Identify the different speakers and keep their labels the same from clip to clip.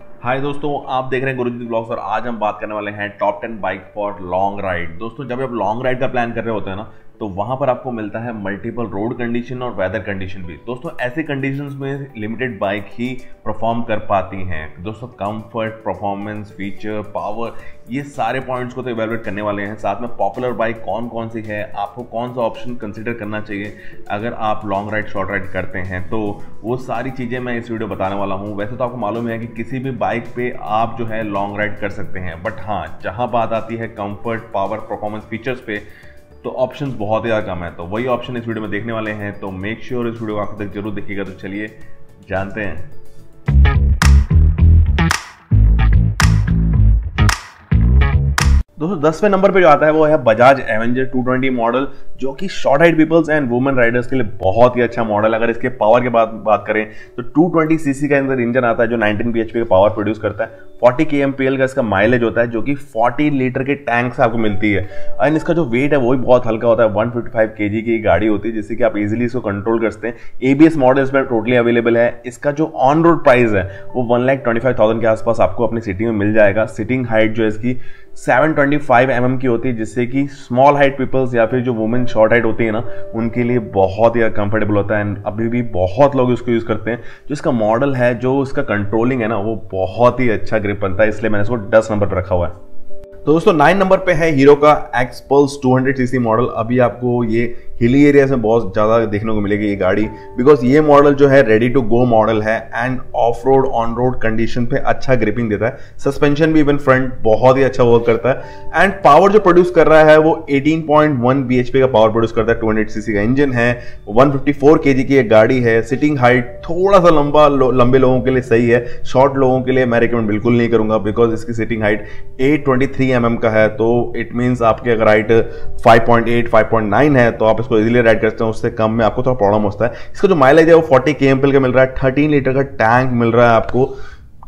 Speaker 1: हाय दोस्तों, आप देख रहे हैं गुरुजी ब्लॉग्स और आज हम बात करने वाले हैं top 10 bike for long ride. दोस्तों, जब आप लॉन्ग राइड का प्लान कर रहे होते हैं ना, तो वहां पर आपको मिलता है मल्टीपल रोड कंडीशन और वेदर कंडीशन भी। दोस्तों, ऐसे कंडीशंस में लिमिटेड बाइक ही परफॉर्म कर पाती हैं। दोस्तों, कंफर्ट, परफॉर्मेंस, फीचर, पावर, ये सारे पॉइंट्स को तो इवेलुएट करने वाले हैं। साथ में पॉपुलर बाइक कौन कौन सी है, आपको कौन सा ऑप्शन कंसिडर करना चाहिए अगर आप लॉन्ग राइड, शॉर्ट राइड करते हैं, तो वो सारी चीज़ें मैं इस वीडियो बताने वाला हूँ। वैसे तो आपको मालूम है कि किसी भी बाइक पे आप जो है लॉन्ग राइड कर सकते हैं, बट हाँ, जहाँ बात आती है कंफर्ट, पावर, परफॉर्मेंस, फीचर्स पे, तो ऑप्शंस बहुत ही ज़्यादा कम है। तो वही ऑप्शन इस वीडियो में देखने वाले हैं, तो मेक श्योर इस वीडियो को आखिर तक जरूर देखिएगा। तो चलिए जानते हैं। दोस्तों, 10वें नंबर पे जो आता है वो है बजाज एवेंजर 220 मॉडल, जो कि short height peoples and women riders के लिए बहुत ही अच्छा मॉडल। अगर इसके पावर की बात करें तो 220 सीसी का अंदर इंजन आता है जो 19 bhp का पावर प्रोड्यूस करता है। 40 kmpl का इसका माइलेज होता है, जो कि 40 लीटर के टैंक से आपको मिलती है। एंड इसका जो वेट है वो भी बहुत हल्का होता है। 155 kg की गाड़ी होती है, जिससे कि आप इजीली इसको कंट्रोल कर सकते हैं। ABS मॉडल इसमें टोटली अवेलेबल है। इसका जो ऑन रोड प्राइस है वो 1,25,000 के आसपास आपको अपनी सिटी में मिल जाएगा। सिटिंग हाइट जो है इसकी 725 mm की होती है, जिससे कि स्मॉल हाइट पीपल्स या फिर जो वुमेन शॉर्ट हाइट होती है ना, उनके लिए बहुत ही कंफर्टेबल होता है। एंड अभी भी बहुत लोग इसको यूज़ करते हैं। जो इसका मॉडल है, जो इसका कंट्रोलिंग है ना, वो बहुत ही अच्छा ग्रिप बनता है, इसलिए मैंने इसको 10 नंबर पर रखा हुआ है। तो दोस्तों, 9 नंबर पे है हीरो का एक्सपल्स 200 सीसी मॉडल। अभी आपको ये हिली एरियाज में बहुत ज़्यादा देखने को मिलेगी ये गाड़ी, बिकॉज ये मॉडल जो है रेडी टू गो मॉडल है end of road, on road condition पे अच्छा ग्रिपिंग देता है। सस्पेंशन भी इवन फ्रंट बहुत ही अच्छा वर्क करता है। एंड पावर जो प्रोड्यूस कर रहा है वो 18.1 bhp का पावर प्रोड्यूस करता है। 200 सीसी का इंजन है, 154 kg की एक गाड़ी है। सिटिंग हाइट थोड़ा सा लंबे लोगों के लिए सही है, शॉर्ट लोगों के लिए मैं रिकमेंड बिल्कुल नहीं करूंगा, बिकॉज इसकी सिटिंग हाइट 823 mm का है। तो इट मीन्स आपके अगर हाइट 5.8, 5.9 है तो आप इसको इजीली राइड करते हैं। उससे कम में आपको थोड़ा प्रॉब्लम होता है। इसका जो माइलेज है वो 40 kmpl का मिल रहा है। 13 लीटर का टैंक मिल रहा है आपको।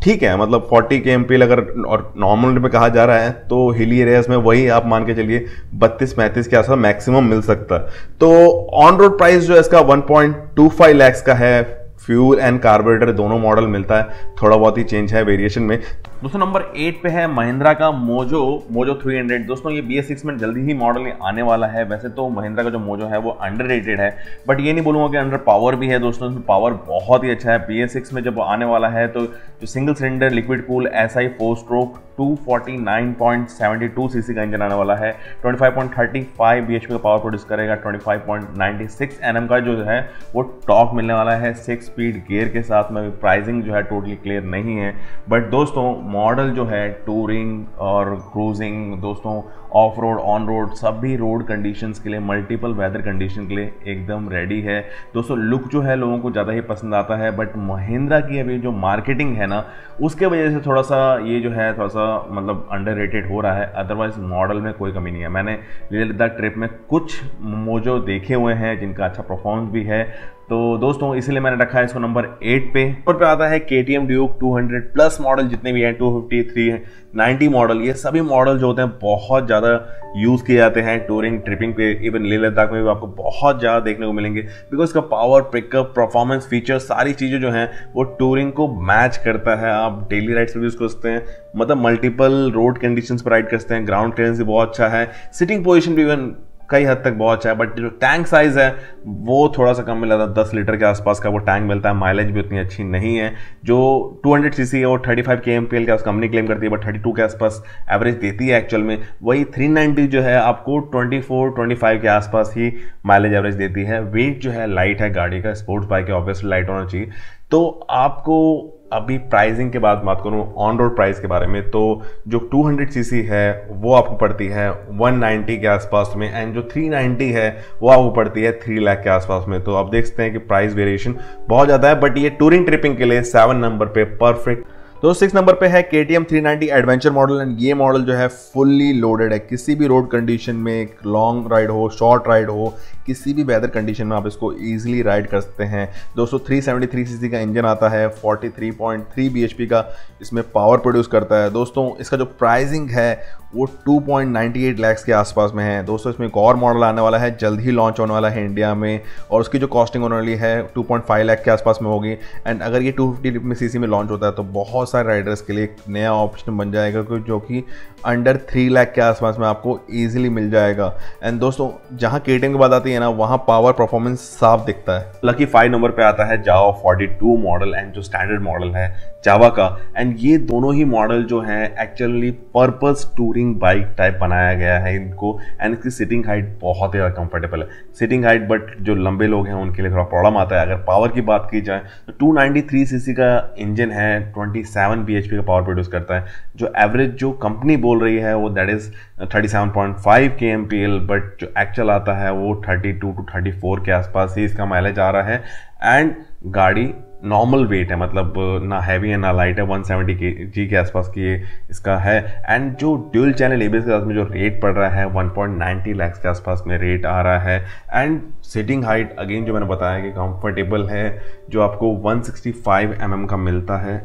Speaker 1: ठीक है, मतलब 40 kmpl अगर और नॉर्मल में कहा जा रहा है तो हिली एरियाज में वही आप मान के चलिए 32-35 के आसपास मैक्सिमम मिल सकता है। तो ऑन रोड प्राइस जो है इसका 1.25 lakhs का है। फ्यूल एंड कार्बोरेटर दोनों मॉडल मिलता है, थोड़ा बहुत ही चेंज है वेरिएशन में। दोस्तों, नंबर 8 पे है महिंद्रा का मोजो 300। दोस्तों, ये BS6 में जल्दी ही मॉडल आने वाला है। वैसे तो महिंद्रा का जो मोजो है वो अंडररेटेड है, बट ये नहीं बोलूंगा कि अंडर पावर भी है। दोस्तों, इसमें पावर बहुत ही अच्छा है। BS6 में जब आने वाला है तो जो single cylinder liquid cool SI 4 stroke 249.72 CC का इंजन आने वाला है। 25.35 bhp का पावर प्रोड्यूस करेगा। 25.96 Nm का जो है वो टॉर्क मिलने वाला है 6 स्पीड गियर के साथ में। प्राइसिंग जो है टोटली क्लियर नहीं है, बट दोस्तों मॉडल जो है टूरिंग और क्रूजिंग, दोस्तों ऑफ रोड, ऑन रोड, सभी रोड कंडीशंस के लिए, मल्टीपल वेदर कंडीशन के लिए एकदम रेडी है। दोस्तों, लुक जो है लोगों को ज़्यादा ही पसंद आता है, बट महिंद्रा की अभी जो मार्केटिंग है ना, उसके वजह से थोड़ा सा ये जो है थोड़ा सा मतलब अंडररेटेड हो रहा है। अदरवाइज मॉडल में कोई कमी नहीं है। मैंने लेह लद्दाख ट्रिप में कुछ मोजो देखे हुए हैं जिनका अच्छा परफॉर्मेंस भी है। तो दोस्तों, इसलिए मैंने रखा है इसको नंबर 8 पे। ऊपर पे आता है KTM ड्यूक 200 प्लस मॉडल, जितने भी हैं 250, 390 मॉडल, ये सभी मॉडल जो होते हैं बहुत ज़्यादा यूज़ किए जाते हैं टूरिंग, ट्रिपिंग पे। इवन लेह लद्दाख में भी आपको बहुत ज़्यादा देखने को मिलेंगे, बिकॉज इसका पावर, पिकअप, परफॉर्मेंस, फीचर्स, सारी चीज़ें जो हैं वो टूरिंग को मैच करता है। आप डेली राइड्स पर यूज़ कर सकते हैं, मतलब मल्टीपल रोड कंडीशंस पर राइड कर सकते हैं। ग्राउंड क्लियरेंस भी बहुत अच्छा है। सिटिंग पोजिशन भी इवन कई हद तक बहुत अच्छा है, बट जो टैंक साइज है वो थोड़ा सा कम मिला था। 10 लीटर के आसपास का वो टैंक मिलता है। माइलेज भी उतनी अच्छी नहीं है। जो 200 सीसी है वो 35 kmpl के कंपनी क्लेम करती है, बट 32 के आसपास एवरेज देती है एक्चुअल में। वही 390 जो है आपको 24-25 के आसपास ही माइलेज एवरेज देती है। वेट जो है लाइट है गाड़ी का, स्पोर्ट्स बाइक है, ऑब्वियसली लाइट होना चाहिए। तो आपको अभी प्राइसिंग के बाद बात करूं ऑन रोड प्राइस के बारे में, तो जो 200 सीसी है वो आपको पड़ती है 190 के आसपास में, एंड जो 390 है वो आपको पड़ती है 3 लाख के आसपास में। तो आप देख सकते हैं कि प्राइस वेरिएशन बहुत ज़्यादा है, बट ये टूरिंग ट्रिपिंग के लिए 7 नंबर पे परफेक्ट। तो 6 नंबर पे है KTM 390 एडवेंचर मॉडल। एंड ये मॉडल जो है फुल्ली लोडेड है। किसी भी रोड कंडीशन में, लॉन्ग राइड हो, शॉर्ट राइड हो, किसी भी वेदर कंडीशन में आप इसको इजीली राइड कर सकते हैं। दोस्तों, 373 सीसी का इंजन आता है, 43.3 bhp का इसमें पावर प्रोड्यूस करता है। दोस्तों, इसका जो प्राइसिंग है वो 2.98 लाख के आसपास में है। दोस्तों, इसमें एक और मॉडल आने वाला है, जल्द ही लॉन्च होने वाला है इंडिया में, और उसकी जो कॉस्टिंग होने वाली है 2.5 लाख के आसपास में होगी। एंड अगर ये 250 सीसी में लॉन्च होता है तो बहुत बहुत सारे राइडर्स के लिए एक नया ऑप्शन बन जाएगा जो कि अंडर 3 लाख के आसपास में आपको ईजिली मिल जाएगा। एंड दोस्तों जहाँ KTM की बात आती है ना, वहाँ पावर परफॉर्मेंस साफ दिखता है। लकी 5 नंबर पे आता है जावा 42 मॉडल एंड जो स्टैंडर्ड मॉडल है जावा का। एंड ये दोनों ही मॉडल जो है actually purpose touring bike type बनाया गया है इनको। एंड इसकी सिटिंग हाइट बहुत ही ज़्यादा कंफर्टेबल है सिटिंग हाइट, बट जो लंबे लोग हैं उनके लिए थोड़ा प्रॉब्लम आता है। अगर पावर की बात की जाए तो 293 सीसी का इंजन है, 27 bhp का पावर प्रोड्यूस करता है। जो एवरेज जो कंपनी बोल रही है वो दैट इज 37.5 kmpl, बट जो एक्चुअल आता है वो 32 to 34 के आसपास ही इसका माइलेज आ रहा है। एंड गाड़ी नॉर्मल वेट है, मतलब ना हैवी है ना लाइट है, 170 kg के आसपास की इसका है। एंड जो ड्यूल चैनल ABS के साथ में जो रेट पड़ रहा है 1.90 लाख के आसपास में रेट आ रहा है। एंड सिटिंग हाइट अगेन जो मैंने बताया कि कंफर्टेबल है, जो आपको 165 mm का मिलता है,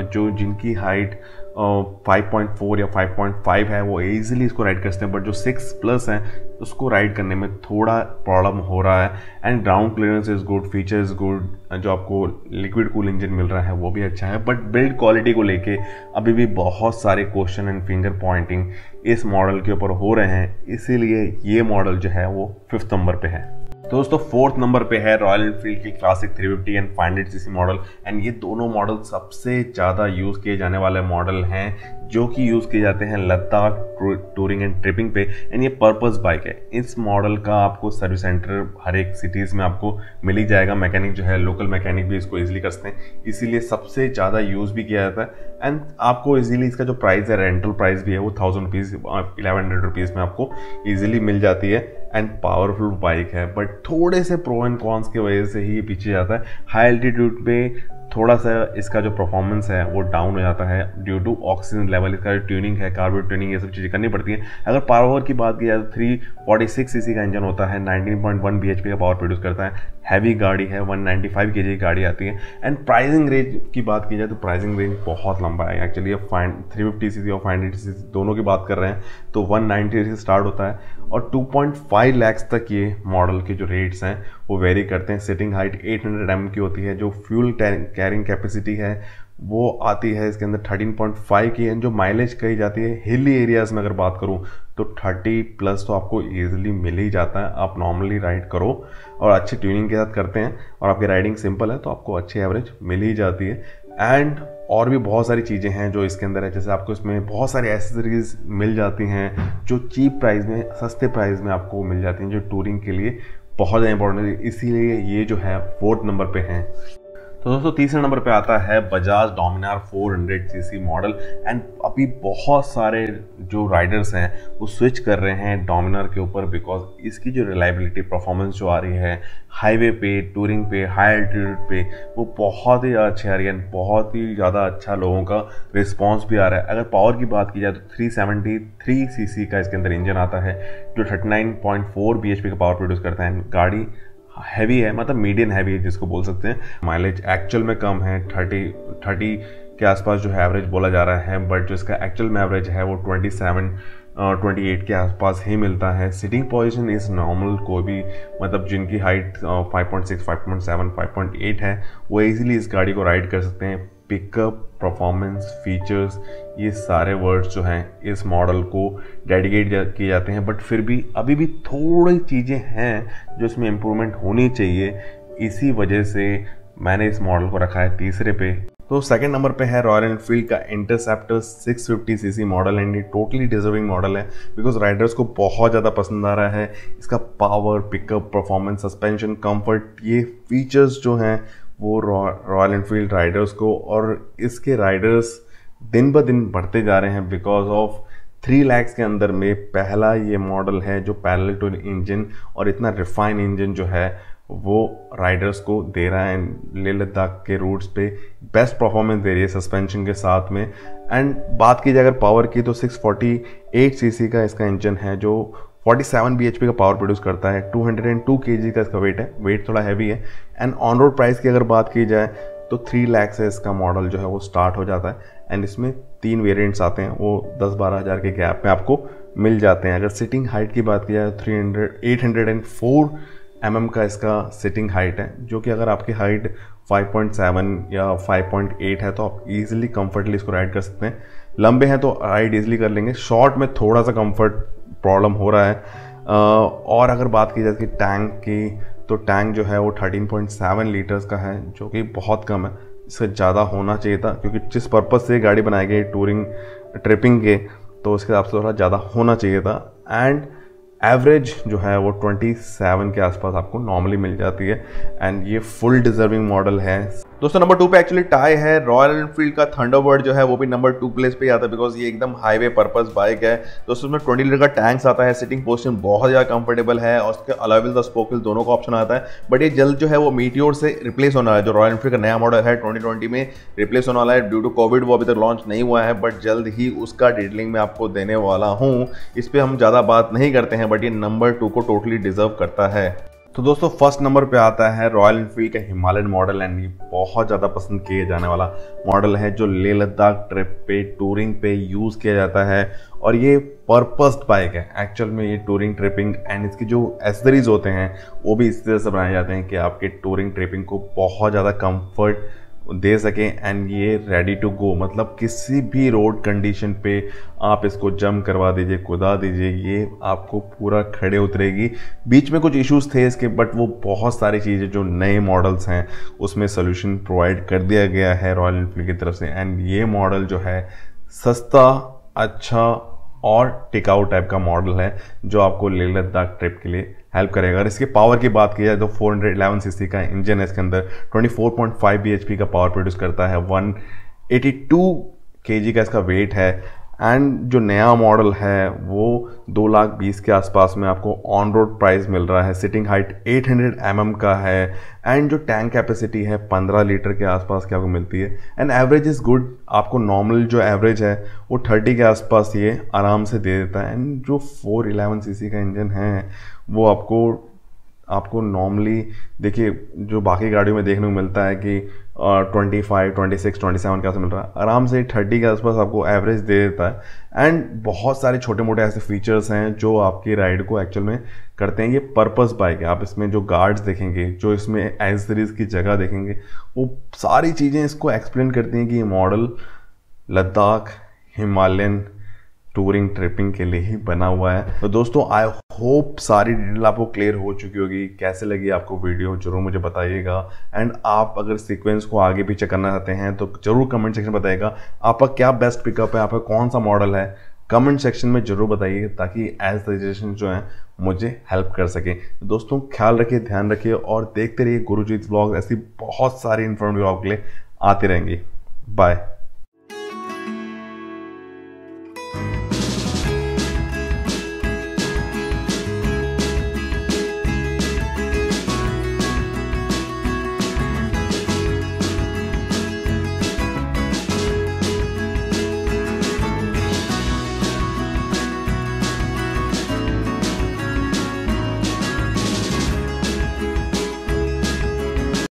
Speaker 1: जो जिनकी हाइट 5.4 या 5.5 है वो इजीली इसको राइड कर सकते हैं, बट जो 6+ है उसको राइड करने में थोड़ा प्रॉब्लम हो रहा है। And ground clearance is good, feature is good, जो आपको लिक्विड कूल इंजन मिल रहा है वो भी अच्छा है, बट बिल्ड क्वालिटी को लेके अभी भी बहुत सारे क्वेश्चन एंड फिंगर पॉइंटिंग इस मॉडल के ऊपर हो रहे हैं, इसीलिए ये मॉडल जो है वो 5th नंबर पे है। तो दोस्तों 4th नंबर पे है रॉयल एनफील्ड की classic 350 and 500 CC model. And ये दोनों मॉडल सबसे ज़्यादा यूज़ किए जाने वाले मॉडल हैं, जो कि यूज़ किए जाते हैं लद्दाख टूरिंग एंड ट्रिपिंग पे। एंड ये पर्पस बाइक है। इस मॉडल का आपको सर्विस सेंटर हर एक सिटीज़ में आपको मिल ही जाएगा। मैकेनिक जो है लोकल मैकेनिक भी इसको ईजिली कर सकते हैं, इसीलिए सबसे ज़्यादा यूज़ भी किया जाता है। एंड आपको इजीली इसका जो प्राइस है, रेंटल प्राइस भी है वो 1000 रुपीज़ 1100 रुपीज़ में आपको ईजिली मिल जाती है। एंड पावरफुल बाइक है, बट थोड़े से प्रो एंड कॉन्स की वजह से ही ये पीछे जाता है। हाई एल्टीट्यूड पे थोड़ा सा इसका जो परफॉर्मेंस है वो डाउन हो जाता है ड्यू टू ऑक्सीजन लेवल। इसका जो ट्यूनिंग है, कार्बोरेट ट्यूनिंग, ये सब चीज़ें करनी पड़ती हैं। अगर पावर की बात की जाए तो 346 सीसी का इंजन होता है, 19.1 bhp का पावर प्रोड्यूस करता है। हैवी गाड़ी है, 195 kg की गाड़ी आती है। एंड प्राइसिंग रेंज की बात की जाए तो प्राइसिंग रेंज बहुत लंबा है। एक्चुअली अब 350 सीसी और 500 सीसी दोनों की बात कर रहे हैं तो 190 से स्टार्ट होता है और 2.5 लाख तक ये मॉडल के जो रेट्स हैं वो वेरी करते हैं। सिटिंग हाइट 800 mm की होती है। जो फ्यूल कैरिंग कैपेसिटी है वो आती है इसके अंदर 13.5 की। एंड जो माइलेज कही जाती है हिली एरियाज़ में अगर बात करूं तो 30+ तो आपको ईजिली मिल ही जाता है। आप नॉर्मली राइड करो और अच्छी ट्यूनिंग के साथ करते हैं और आपकी राइडिंग सिंपल है तो आपको अच्छी एवरेज मिल ही जाती है। एंड और भी बहुत सारी चीज़ें हैं जो इसके अंदर है, जैसे आपको इसमें बहुत सारी एसेसरीज मिल जाती हैं जो चीप प्राइस में, सस्ते प्राइस में आपको मिल जाती हैं, जो टूरिंग के लिए बहुत ज़्यादा इंपॉर्टेंट है। इसीलिए ये जो है 4th नंबर पे है। तो दोस्तों तीसरे नंबर पे आता है Bajaj Dominar 400 CC model. And अभी बहुत सारे जो राइडर्स हैं वो स्विच कर रहे हैं डोमिनार के ऊपर, बिकॉज इसकी जो रिलायबिलिटी परफॉर्मेंस जो आ रही है हाईवे पे, टूरिंग पे, हाई एल्टीट्यूड पे, वो बहुत ही अच्छी आ रही है। बहुत ही ज़्यादा अच्छा लोगों का रिस्पॉन्स भी आ रहा है। अगर पावर की बात की जाए तो 373 सीसी का इसके अंदर इंजन आता है जो 39.4 bhp का पावर प्रोड्यूस करता है। गाड़ी हैवी है, मतलब मीडियम हैवी है जिसको बोल सकते हैं। माइलेज एक्चुअल में कम है, 30 के आसपास जो है एवरेज बोला जा रहा है, बट जो इसका एक्चुअल में एवरेज है वो 28 के आसपास ही मिलता है। सिटिंग पोजीशन इज नॉर्मल, कोई भी मतलब जिनकी हाइट 5.6, 5.7, 5.8 है वो इजीली इस गाड़ी को राइड कर सकते हैं। पिकअप, परफॉर्मेंस, फीचर्स, ये सारे वर्ड्स जो हैं इस मॉडल को डेडिकेट किए जाते हैं, बट फिर भी अभी भी थोड़ी चीज़ें हैं जो इसमें इम्प्रूवमेंट होनी चाहिए। इसी वजह से मैंने इस मॉडल को रखा है तीसरे पे। तो सेकंड नंबर पे है रॉयल एनफील्ड का इंटरसेप्टर 650 सीसी मॉडल। एंड ये टोटली डिजर्विंग मॉडल है बिकॉज राइडर्स को बहुत ज़्यादा पसंद आ रहा है। इसका power, pickup, performance, suspension, comfort, ये फीचर्स जो हैं वो रॉयल एनफील्ड राइडर्स को, और इसके राइडर्स दिन ब दिन बढ़ते जा रहे हैं बिकॉज ऑफ 3 लाख के अंदर में पहला ये मॉडल है जो पैरेलल टू इंजन और इतना रिफाइन इंजन जो है वो राइडर्स को दे रहा है। लेह लद्दाख के रूट्स पे बेस्ट परफॉर्मेंस दे रही है सस्पेंशन के साथ में। एंड बात की जाए अगर पावर की तो 648 सीसी का इसका इंजन है जो 47 bhp का पावर प्रोड्यूस करता है। 202 kg का इसका वेट है, वेट थोड़ा हैवी है। एंड ऑन रोड प्राइस की अगर बात की जाए तो 3 लाख से इसका मॉडल जो है वो स्टार्ट हो जाता है। एंड इसमें 3 वेरिएंट्स आते हैं, वो 10-12 हज़ार के गैप में आपको मिल जाते हैं। अगर सिटिंग हाइट की बात की जाए तो 804 mm का इसका सिटिंग हाइट है, जो कि अगर आपकी हाइट 5.7 या 5.8 है तो आप इजीली कंफर्टली इसको राइड कर सकते हैं। लंबे हैं तो राइड इजीली कर लेंगे, शॉर्ट में थोड़ा सा कंफर्ट प्रॉब्लम हो रहा है। और अगर बात की जाए कि टैंक की, तो टैंक जो है वो 13.7 लीटर्स का है, जो कि बहुत कम है, इससे ज़्यादा होना चाहिए था, क्योंकि जिस पर्पज़ से गाड़ी बनाई गई टूरिंग ट्रिपिंग के, तो उसके हिसाब से थोड़ा ज़्यादा होना चाहिए था। एंड एवरेज जो है वो 27 के आसपास आपको नॉर्मली मिल जाती है, एंड ये फुल डिजर्विंग मॉडल है। दोस्तों नंबर 2 पे एक्चुअली टाई है। रॉयल एनफील्ड का थंडरबर्ड जो है वो भी नंबर 2 प्लेस पे आता है, बिकॉज ये एकदम हाईवे पर्पस बाइक है। दोस्तों उसमें 20 लीटर का टैंक्स आता है, सिटिंग पोजीशन बहुत ज़्यादा कंफर्टेबल है, और उसके अलॉय व्हील्स और स्पोक व्हील्स दोनों का ऑप्शन आता है। बट ये जल्द जो है वो मीटियोर से रिप्लेस होना है। जो रॉयल एनफील्ड का नया मॉडल है 2020 में रिप्लेस होने वाला है, ड्यू टू कोविड वो अभी तक लॉन्च नहीं हुआ है, बट जल्द ही उसका डिटेलिंग मैं आपको देने वाला हूँ। इस पर हम ज़्यादा बात नहीं करते हैं, बट ये नंबर 2 को टोटली डिजर्व करता है। तो दोस्तों फर्स्ट नंबर पे आता है रॉयल एनफील्ड का हिमालयन मॉडल, एंड ये बहुत ज़्यादा पसंद किए जाने वाला मॉडल है, जो लेह लद्दाख ट्रिप पे टूरिंग पे यूज़ किया जाता है। और ये पर्पस्ड बाइक है एक्चुअल में, ये टूरिंग ट्रिपिंग एंड इसकी जो एसेसरीज होते हैं वो भी इस तरह से बनाए जाते हैं कि आपके टूरिंग ट्रिपिंग को बहुत ज़्यादा कंफर्ट दे सकें। एंड ये रेडी टू गो, मतलब किसी भी रोड कंडीशन पे आप इसको जंप करवा दीजिए, कुदा दीजिए, ये आपको पूरा खड़े उतरेगी। बीच में कुछ इश्यूज थे इसके, बट वो बहुत सारी चीज़ें जो नए मॉडल्स हैं उसमें सोल्यूशन प्रोवाइड कर दिया गया है रॉयल एनफील्ड की तरफ से। एंड ये मॉडल जो है सस्ता, अच्छा और टिकाऊ टाइप का मॉडल है, जो आपको लेह लद्दाख ट्रिप के लिए हेल्प करेगा। अगर इसके पावर की बात की जाए तो 411 सीसी का इंजन है इसके अंदर, 24.5 bhp का पावर प्रोड्यूस करता है, 182 kg का इसका वेट है। एंड जो नया मॉडल है वो 2,20,000 के आसपास में आपको ऑन रोड प्राइस मिल रहा है। सिटिंग हाइट 800 mm का है, एंड जो टैंक कैपेसिटी है 15 लीटर के आसपास की आपको मिलती है। एंड एवरेज इज़ गुड, आपको नॉर्मल जो एवरेज है वो 30 के आसपास ये आराम से दे देता है। एंड जो 411 सीसी का इंजन है वो आपको नॉर्मली देखिए जो बाकी गाड़ियों में देखने को मिलता है कि 25, 26, 27 के आसपास मिल रहा है, आराम से 30 के आसपास आपको एवरेज दे देता है। एंड बहुत सारे छोटे मोटे ऐसे फीचर्स हैं जो आपकी राइड को एक्चुअल में करते हैं। ये पर्पस बाइक है, आप इसमें जो गार्ड्स देखेंगे, जो इसमें एसेसरीज की जगह देखेंगे, वो सारी चीज़ें इसको एक्सप्लेन करती हैं कि ये model Ladakh Himalayan touring tripping के लिए ही बना हुआ है। तो दोस्तों आई होप सारी डिटेल आपको क्लियर हो चुकी होगी। कैसे लगी आपको वीडियो जरूर मुझे बताइएगा, एंड आप अगर सीक्वेंस को आगे पीछे करना चाहते हैं तो जरूर कमेंट सेक्शन में बताइएगा आपका क्या बेस्ट पिकअप है, आपका कौन सा मॉडल है, कमेंट सेक्शन में जरूर बताइए, ताकि एज सजेशन जो है मुझे हेल्प कर सके। तो दोस्तों ख्याल रखिए, ध्यान रखिए और देखते रहिए गुरुजीत व्लॉग। ऐसी बहुत सारी इन्फॉर्मेटिव आपके लिए आती रहेंगी। बाय।